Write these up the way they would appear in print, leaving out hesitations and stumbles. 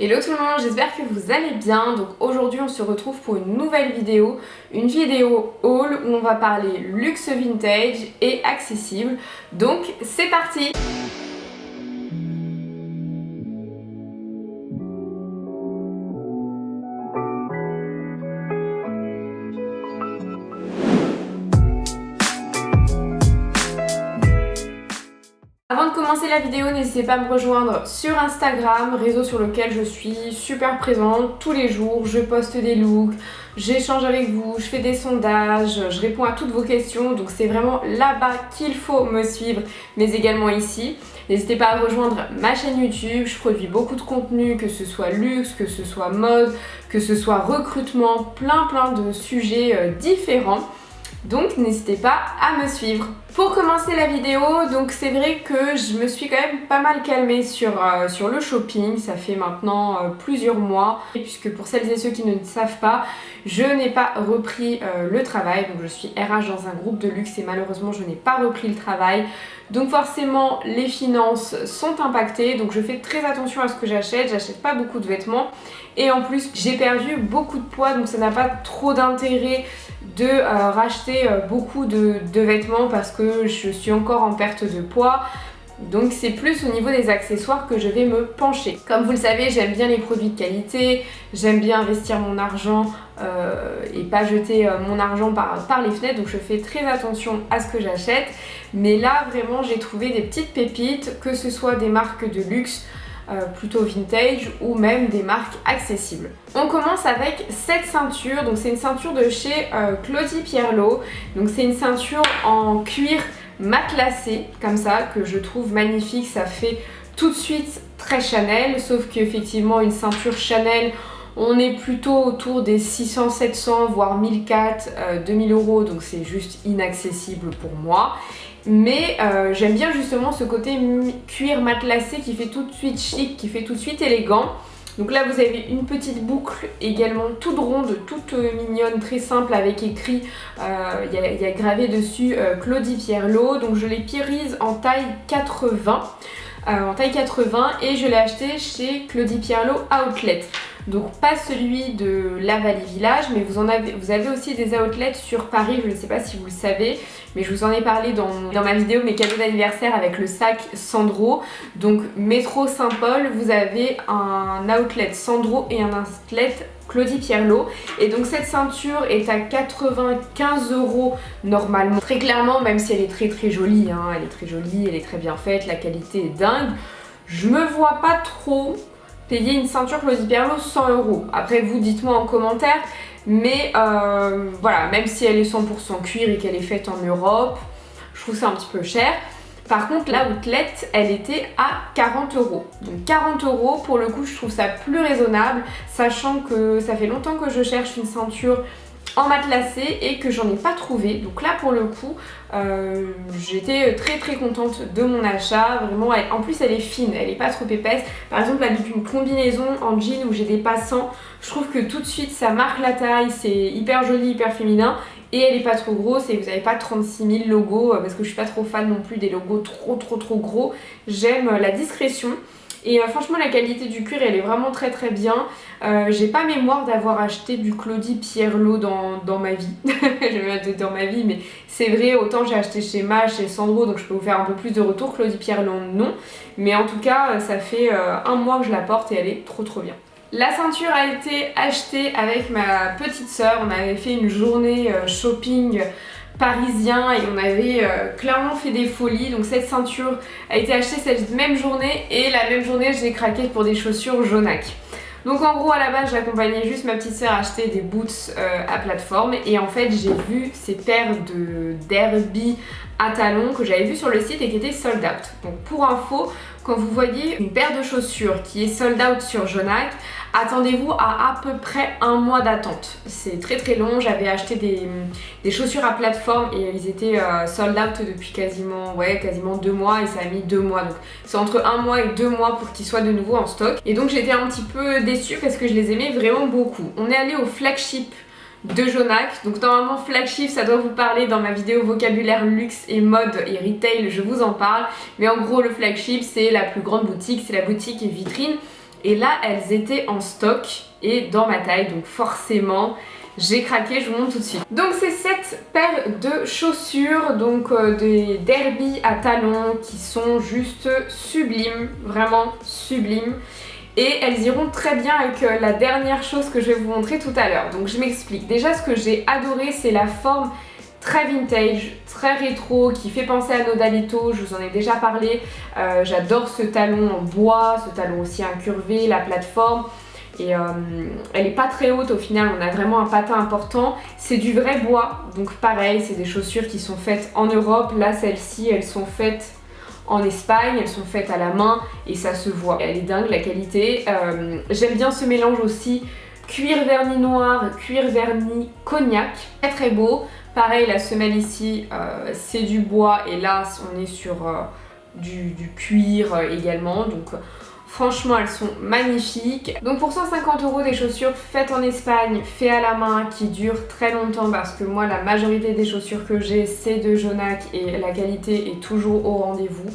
Hello tout le monde, j'espère que vous allez bien. Donc aujourd'hui on se retrouve pour une nouvelle vidéo, une vidéo haul où on va parler luxe vintage et accessible. Donc c'est parti! Avant de commencer la vidéo, n'hésitez pas à me rejoindre sur Instagram, réseau sur lequel je suis super présente tous les jours. Je poste des looks, j'échange avec vous, je fais des sondages, je réponds à toutes vos questions. Donc c'est vraiment là-bas qu'il faut me suivre, mais également ici. N'hésitez pas à rejoindre ma chaîne YouTube, je produis beaucoup de contenu, que ce soit luxe, que ce soit mode, que ce soit recrutement, plein de sujets différents. Donc n'hésitez pas à me suivre. Pour commencer la vidéo, donc c'est vrai que je me suis quand même pas mal calmée sur le shopping. Ça fait maintenant plusieurs mois. Puisque pour celles et ceux qui ne le savent pas, je n'ai pas repris le travail. Donc je suis RH dans un groupe de luxe et malheureusement je n'ai pas repris le travail. Donc forcément les finances sont impactées. Donc je fais très attention à ce que j'achète. J'achète pas beaucoup de vêtements. Et en plus j'ai perdu beaucoup de poids. Donc ça n'a pas trop d'intérêt de racheter beaucoup de vêtements parce que je suis encore en perte de poids. Donc c'est plus au niveau des accessoires que je vais me pencher. Comme vous le savez, j'aime bien les produits de qualité, j'aime bien investir mon argent et pas jeter mon argent par les fenêtres. Donc je fais très attention à ce que j'achète. Mais là vraiment j'ai trouvé des petites pépites, que ce soit des marques de luxe, plutôt vintage ou même des marques accessibles. On commence avec cette ceinture, donc c'est une ceinture de chez Claudie Pierlot. Donc c'est une ceinture en cuir matelassé comme ça que je trouve magnifique, ça fait tout de suite très Chanel, sauf qu'effectivement une ceinture Chanel on est plutôt autour des 600, 700 voire 1400, 2000 euros, donc c'est juste inaccessible pour moi. Mais j'aime bien justement ce côté cuir matelassé qui fait tout de suite chic, qui fait tout de suite élégant. Donc là vous avez une petite boucle également toute ronde, toute mignonne, très simple avec écrit, il y a gravé dessus Claudie Pierlot. Donc je l'ai prise en taille 80. Et je l'ai acheté chez Claudie Pierlot Outlet. Donc pas celui de la Vallée Village, mais vous avez aussi des outlets sur Paris, je ne sais pas si vous le savez, mais je vous en ai parlé dans ma vidéo mes cadeaux d'anniversaire avec le sac Sandro. Donc métro Saint-Paul, vous avez un outlet Sandro et un outlet Claudie Pierlot. Et donc cette ceinture est à 95 € normalement. Très clairement, même si elle est très jolie, hein, elle est très jolie, elle est très bien faite, la qualité est dingue, je me vois pas trop payer une ceinture Claudie Pierlot 100 €. Après vous dites-moi en commentaire, mais voilà, même si elle est 100% cuir et qu'elle est faite en Europe, je trouve ça un petit peu cher. Par contre la outlet elle était à 40 €. Donc 40 € pour le coup je trouve ça plus raisonnable, sachant que ça fait longtemps que je cherche une ceinture en matelassé et que j'en ai pas trouvé. Donc là pour le coup j'étais très contente de mon achat. Vraiment en plus elle est fine, elle est pas trop épaisse. Par exemple avec une combinaison en jean où j'ai des passants, je trouve que tout de suite ça marque la taille, c'est hyper joli, hyper féminin. Et elle est pas trop grosse et vous n'avez pas 36 000 logos parce que je suis pas trop fan non plus des logos trop gros. J'aime la discrétion. Et franchement la qualité du cuir elle est vraiment très bien. J'ai pas mémoire d'avoir acheté du Claudie Pierlot dans ma vie. Je vais mettre dans ma vie, mais c'est vrai, autant j'ai acheté chez Mache, chez Sandro, donc je peux vous faire un peu plus de retour. Claudie Pierlot non, mais en tout cas ça fait un mois que je la porte et elle est trop bien. La ceinture a été achetée avec ma petite sœur. On avait fait une journée shopping parisien et on avait clairement fait des folies. Donc cette ceinture a été achetée cette même journée et la même journée j'ai craqué pour des chaussures Jonac. Donc en gros à la base j'accompagnais juste ma petite sœur acheter des boots à plateforme et en fait j'ai vu ces paires de derby à talons que j'avais vu sur le site et qui étaient sold out. Donc pour info, quand vous voyez une paire de chaussures qui est sold out sur Jonac, attendez-vous à peu près un mois d'attente. C'est très long. J'avais acheté des chaussures à plateforme et ils étaient sold out depuis quasiment 2 mois et ça a mis 2 mois. Donc c'est entre 1 mois et 2 mois pour qu'ils soient de nouveau en stock. Et donc j'étais un petit peu déçue parce que je les aimais vraiment beaucoup. On est allé au flagship de Jonac. Donc normalement flagship ça doit vous parler dans ma vidéo vocabulaire luxe et mode et retail, je vous en parle. Mais en gros le flagship c'est la plus grande boutique, c'est la boutique vitrine. Et là, elles étaient en stock et dans ma taille, donc forcément, j'ai craqué, je vous montre tout de suite. Donc c'est cette paire de chaussures, donc des derby à talons qui sont juste sublimes, vraiment sublimes. Et elles iront très bien avec la dernière chose que je vais vous montrer tout à l'heure. Donc je m'explique. Déjà, ce que j'ai adoré, c'est la forme très vintage, très rétro, qui fait penser à Nodalito, je vous en ai déjà parlé. J'adore ce talon en bois, ce talon aussi incurvé, la plateforme. Et elle est pas très haute au final, on a vraiment un patin important. C'est du vrai bois, donc pareil, c'est des chaussures qui sont faites en Europe. Là, celles-ci, elles sont faites en Espagne, elles sont faites à la main et ça se voit. Elle est dingue la qualité. J'aime bien ce mélange aussi cuir verni noir, cuir verni cognac, très très beau. Pareil, la semelle ici, c'est du bois et là, on est sur du cuir également. Donc franchement, elles sont magnifiques. Donc pour 150 € des chaussures faites en Espagne, faites à la main, qui durent très longtemps parce que moi, la majorité des chaussures que j'ai, c'est de Jonac et la qualité est toujours au rendez-vous.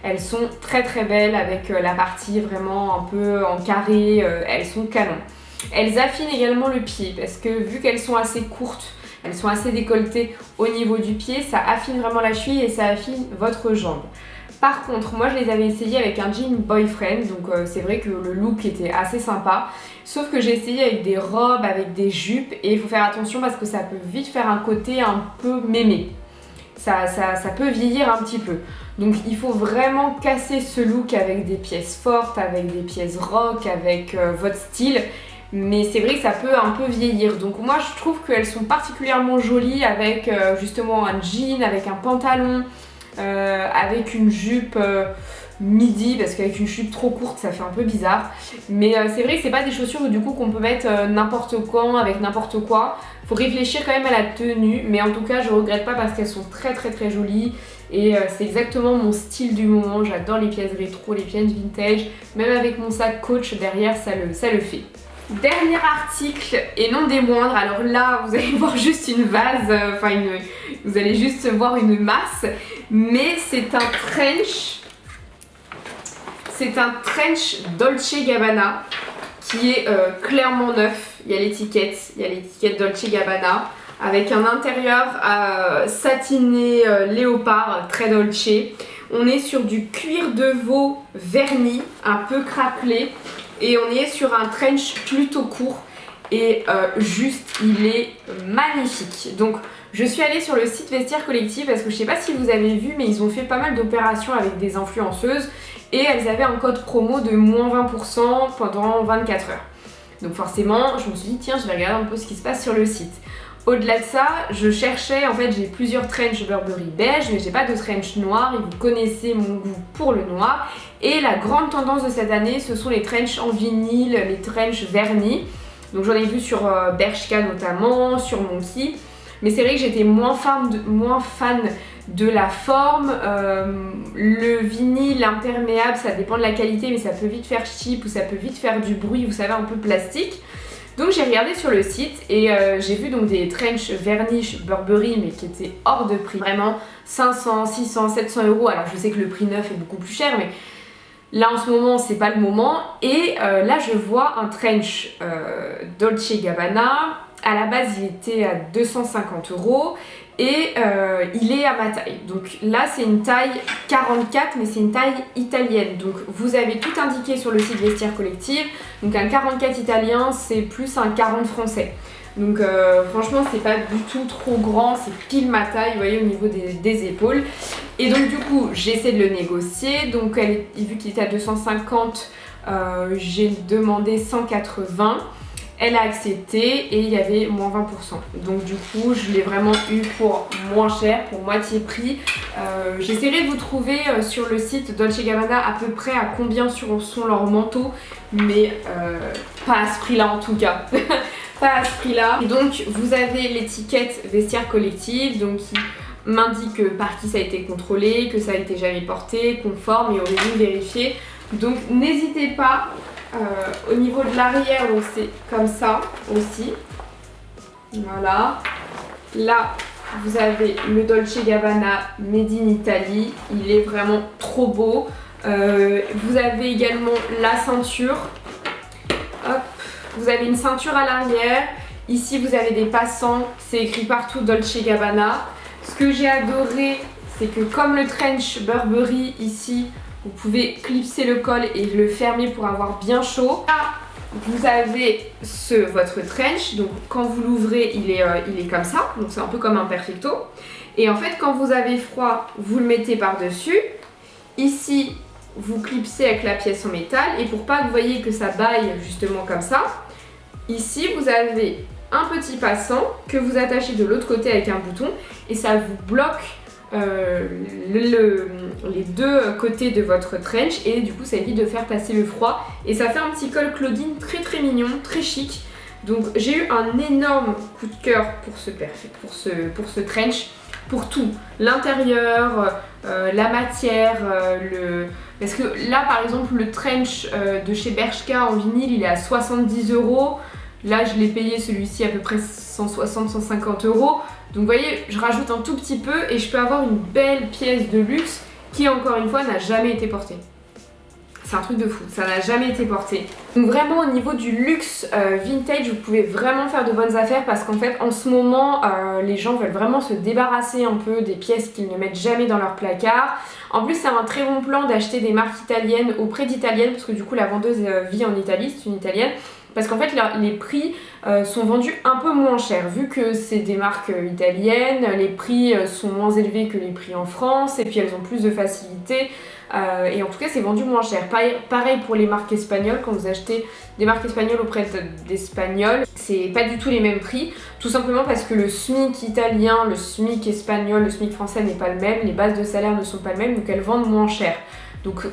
Elles sont très très belles avec la partie vraiment un peu en carré, elles sont canon. Elles affinent également le pied parce que vu qu'elles sont assez courtes, elles sont assez décolletées au niveau du pied, ça affine vraiment la cheville et ça affine votre jambe. Par contre, moi je les avais essayées avec un jean boyfriend, donc c'est vrai que le look était assez sympa. Sauf que j'ai essayé avec des robes, avec des jupes, et il faut faire attention parce que ça peut vite faire un côté un peu mémé. Ça peut vieillir un petit peu. Donc il faut vraiment casser ce look avec des pièces fortes, avec des pièces rock, avec votre style. Mais c'est vrai que ça peut un peu vieillir. Donc moi je trouve qu'elles sont particulièrement jolies avec justement un jean, avec un pantalon. Avec une jupe midi, parce qu'avec une jupe trop courte ça fait un peu bizarre, mais c'est vrai que c'est pas des chaussures du coup qu'on peut mettre n'importe quand avec n'importe quoi. Faut réfléchir quand même à la tenue, mais en tout cas je regrette pas parce qu'elles sont très très très jolies et c'est exactement mon style du moment. J'adore les pièces rétro, les pièces vintage, même avec mon sac Coach derrière ça le fait. Dernier article et non des moindres, alors là vous allez voir juste une vase, vous allez juste voir une masse, mais c'est un trench, Dolce Gabbana qui est clairement neuf. Il y a l'étiquette Dolce Gabbana avec un intérieur satiné léopard très dolce. On est sur du cuir de veau verni, un peu craquelé. Et on est sur un trench plutôt court et juste il est magnifique. Donc je suis allée sur le site Vestiaire Collective parce que je sais pas si vous avez vu mais ils ont fait pas mal d'opérations avec des influenceuses et elles avaient un code promo de moins 20% pendant 24 heures. Donc forcément je me suis dit tiens je vais regarder un peu ce qui se passe sur le site. Au-delà de ça, je cherchais, en fait j'ai plusieurs trench Burberry beige mais j'ai pas de trench noir et vous connaissez mon goût pour le noir. Et la grande tendance de cette année, ce sont les trench en vinyle, les trench vernis. Donc j'en ai vu sur Bershka notamment, sur Monkey. Mais c'est vrai que j'étais moins fan de la forme. Le vinyle imperméable, ça dépend de la qualité, mais ça peut vite faire cheap ou ça peut vite faire du bruit, vous savez, un peu plastique. Donc j'ai regardé sur le site et j'ai vu donc des trench vernis Burberry mais qui étaient hors de prix. Vraiment 500, 600, 700 €. Alors je sais que le prix neuf est beaucoup plus cher mais là en ce moment c'est pas le moment. Et là je vois un trench Dolce Gabbana. À la base il était à 250 € et il est à ma taille. Donc là c'est une taille 44 mais c'est une taille italienne. Donc vous avez tout indiqué sur le site Vestiaire Collective. Donc un 44 italien c'est plus un 40 français. Donc franchement c'est pas du tout trop grand, c'est pile ma taille, vous voyez au niveau des épaules. Et donc du coup j'ai essayé de le négocier. Donc vu qu'il était à 250, j'ai demandé 180. Elle a accepté et il y avait moins 20%. Donc du coup, je l'ai vraiment eu pour moins cher, pour moitié prix. J'essaierai de vous trouver sur le site Dolce Gabbana à peu près à combien sont leurs manteaux. Mais pas à ce prix-là en tout cas. Pas à ce prix-là. Et donc, vous avez l'étiquette Vestiaire Collective donc, qui m'indique par qui ça a été contrôlé, que ça a été jamais porté, conforme et origine vérifiée. Donc n'hésitez pas. Au niveau de l'arrière, donc c'est comme ça aussi. Voilà. Là, vous avez le Dolce Gabbana Made in Italy. Il est vraiment trop beau. Vous avez également la ceinture vous avez une ceinture à l'arrière. Ici vous avez des passants, c'est écrit partout Dolce & Gabbana. Ce que j'ai adoré, c'est que comme le trench Burberry ici, vous pouvez clipser le col et le fermer pour avoir bien chaud. Là, vous avez votre trench, donc quand vous l'ouvrez, il est comme ça, donc c'est un peu comme un perfecto. Et en fait, quand vous avez froid, vous le mettez par-dessus. Ici, vous clipsez avec la pièce en métal, et pour pas que vous voyez que ça baille justement comme ça, ici vous avez un petit passant que vous attachez de l'autre côté avec un bouton, et ça vous bloque les deux côtés de votre trench, et du coup ça évite de faire passer le froid, et ça fait un petit col Claudine très très mignon, très chic. Donc j'ai eu un énorme coup de cœur pour ce trench, pour tout, l'intérieur, la matière, parce que là par exemple le trench de chez Bershka en vinyle il est à 70 €. Là je l'ai payé celui-ci à peu près 160-150 €. Donc vous voyez, je rajoute un tout petit peu et je peux avoir une belle pièce de luxe qui encore une fois n'a jamais été portée. C'est un truc de fou, ça n'a jamais été porté. Donc vraiment au niveau du luxe vintage, vous pouvez vraiment faire de bonnes affaires parce qu'en fait en ce moment les gens veulent vraiment se débarrasser un peu des pièces qu'ils ne mettent jamais dans leur placard. En plus c'est un très bon plan d'acheter des marques italiennes auprès d'italiennes parce que du coup la vendeuse vit en Italie, c'est une italienne. Parce qu'en fait les prix sont vendus un peu moins cher vu que c'est des marques italiennes, les prix sont moins élevés que les prix en France et puis elles ont plus de facilité et en tout cas c'est vendu moins cher. Pareil pour les marques espagnoles, quand vous achetez des marques espagnoles auprès d'espagnols, c'est pas du tout les mêmes prix, tout simplement parce que le SMIC italien, le SMIC espagnol, le SMIC français n'est pas le même, les bases de salaire ne sont pas les mêmes, donc elles vendent moins cher. Donc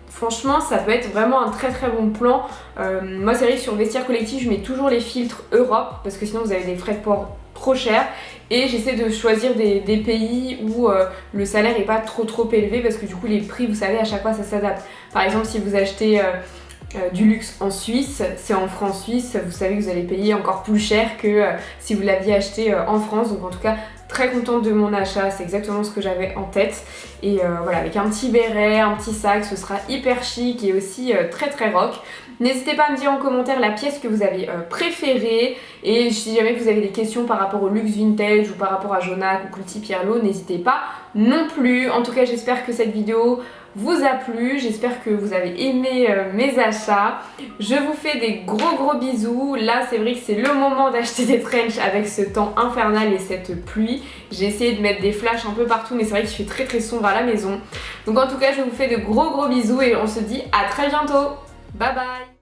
franchement ça peut être vraiment un très très bon plan. Moi c'est vrai que sur Vestiaire Collectif je mets toujours les filtres Europe parce que sinon vous avez des frais de port trop chers, et j'essaie de choisir des pays où le salaire n'est pas trop élevé parce que du coup les prix vous savez à chaque fois ça s'adapte. Par exemple si vous achetez du luxe en Suisse, c'est en francs suisses, vous savez que vous allez payer encore plus cher que si vous l'aviez acheté en France. Donc en tout cas très contente de mon achat, c'est exactement ce que j'avais en tête. Et voilà, avec un petit béret, un petit sac, ce sera hyper chic et aussi très rock. N'hésitez pas à me dire en commentaire la pièce que vous avez préférée, et si jamais vous avez des questions par rapport au luxe vintage ou par rapport à Jonac ou Clotilde Pierlot, n'hésitez pas non plus. En tout cas j'espère que cette vidéo vous a plu, j'espère que vous avez aimé mes achats. Je vous fais des gros bisous. Là c'est vrai que c'est le moment d'acheter des trenchs avec ce temps infernal et cette pluie. J'ai essayé de mettre des flashs un peu partout mais c'est vrai qu'il fait très sombre à la maison. Donc en tout cas je vous fais de gros bisous et on se dit à très bientôt. Bye bye.